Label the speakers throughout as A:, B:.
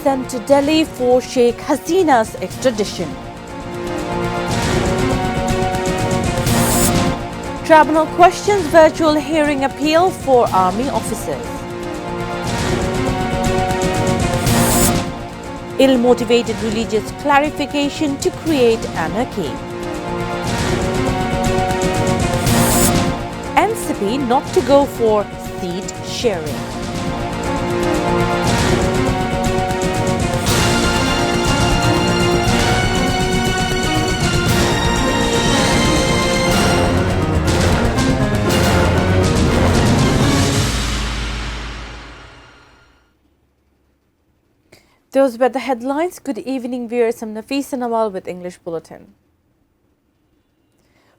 A: sent to Delhi for Sheikh Hasina's extradition. Tribunal questions virtual hearing appeal for army officers. Ill-motivated religious clarification to create anarchy. NCP not to go for seat sharing. Those were the headlines. Good evening, viewers. I'm Nafisa Nawal with English Bulletin.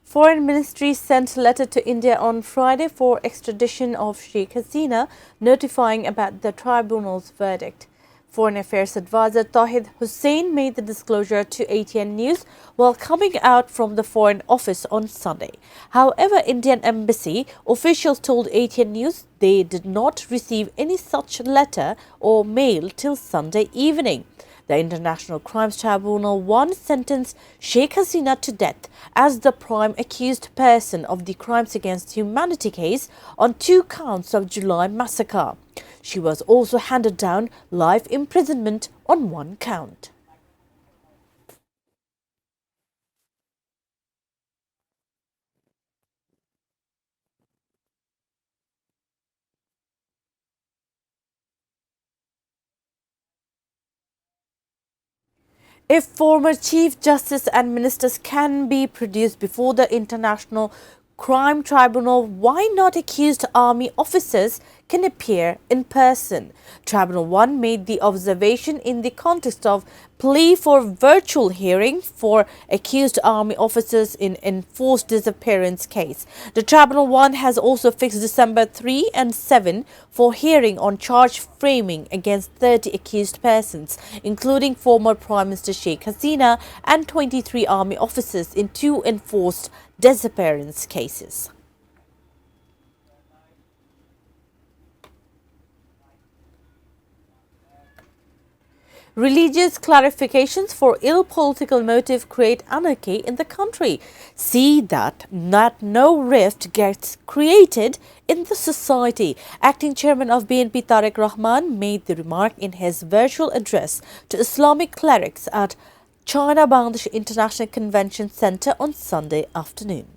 A: Foreign Ministry sent a letter to India on Friday for extradition of Sheikh Hasina, notifying about the tribunal's verdict. Foreign Affairs Advisor Tawhid Hussain made the disclosure to ATN News while coming out from the Foreign Office on Sunday. However, Indian Embassy officials told ATN News they did not receive any such letter or mail till Sunday evening. The International Crimes Tribunal once sentenced Sheikh Hasina to death as the prime accused person of the Crimes Against Humanity case on 2 counts of July massacre. She was also handed down life imprisonment on 1 count. If former Chief Justice and ministers can be produced before the International Crime Tribunal, why not accused army officers can appear in person? Tribunal 1 made the observation in the context of plea for virtual hearing for accused army officers in enforced disappearance case. The Tribunal 1 has also fixed December 3 and 7 for hearing on charge framing against 30 accused persons, including former Prime Minister Sheikh Hasina and 23 army officers in 2 enforced disappearance cases. Religious clarifications for ill political motive create anarchy in the country. See that no rift gets created in the society. Acting Chairman of BNP Tariq Rahman made the remark in his virtual address to Islamic clerics at China Bangladesh International Convention Center on Sunday afternoon.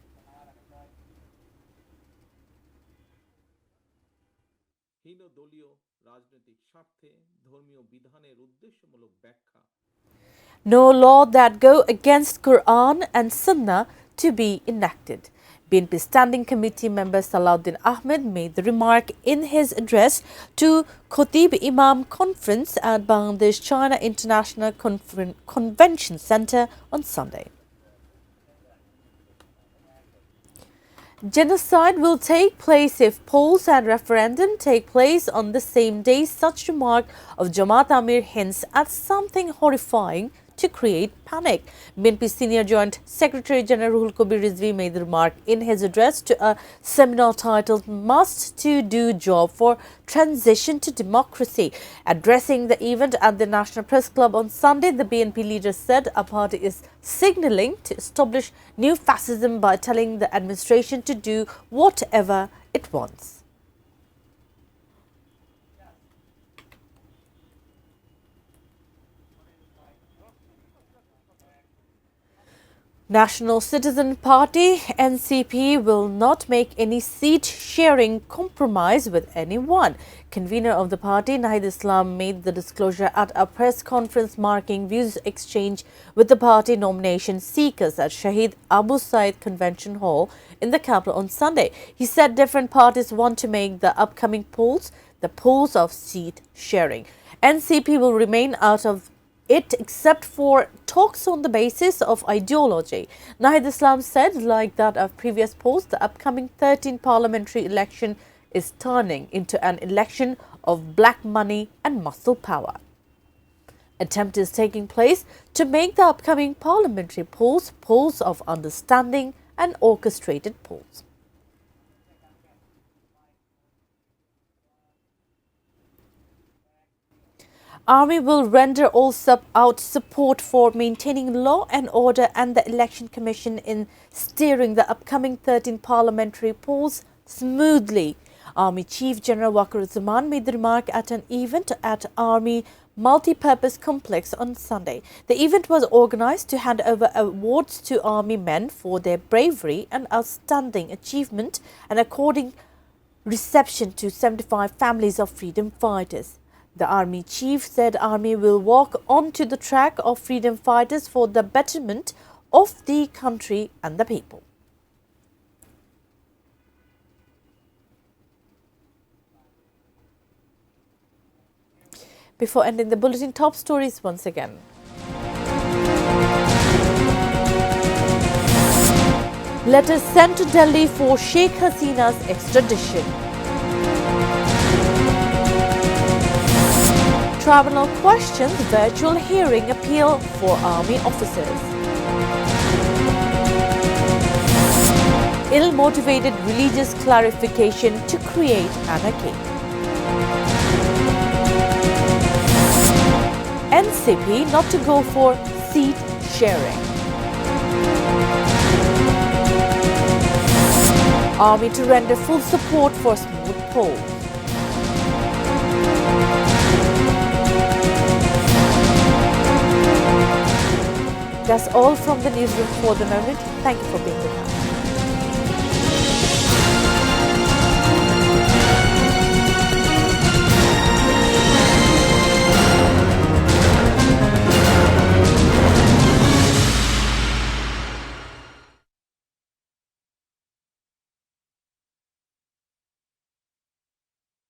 A: No law that go against Quran and Sunnah to be enacted. BNP Standing Committee member Salahuddin Ahmed made the remark in his address to Khatib Imam Conference at Bangladesh China International Convention Center on Sunday. Genocide will take place if polls and referendum take place on the same day. Such remark of Jamaat Amir hints at something horrifying to create panic. BNP Senior Joint Secretary General Ruhul Kabir Rizvi made the remark in his address to a seminar titled Must to Do Job for Transition to Democracy. Addressing the event at the National Press Club on Sunday, the BNP leader said a party is signalling to establish new fascism by telling the administration to do whatever it wants. National Citizen Party NCP will not make any seat-sharing compromise with anyone. Convener of the party, Nahid Islam, made the disclosure at a press conference marking views exchange with the party nomination seekers at Shahid Abu Said Convention Hall in the capital on Sunday. He said different parties want to make the upcoming polls the polls of seat-sharing. NCP will remain out of it except for talks on the basis of ideology. Nahid Islam said, like that of previous polls, the upcoming 13th parliamentary election is turning into an election of black money and muscle power. Attempt is taking place to make the upcoming parliamentary polls polls of understanding and orchestrated polls. Army will render all out support for maintaining law and order and the Election Commission in steering the upcoming 13 parliamentary polls smoothly. Army Chief General Waqar made the remark at an event at Army Multi-Purpose Complex on Sunday. The event was organized to hand over awards to Army men for their bravery and outstanding achievement and according reception to 75 families of freedom fighters. The Army Chief said Army will walk onto the track of freedom fighters for the betterment of the country and the people. Before ending the bulletin, top stories once again. Letters sent to Delhi for Sheikh Hasina's extradition. Tribunal questions virtual hearing appeal for army officers. Ill-motivated religious clarification to create anarchy. NCP not to go for seat sharing. Army to render full support for smooth polls. That's all from the newsroom for the moment. Thank you for being with us.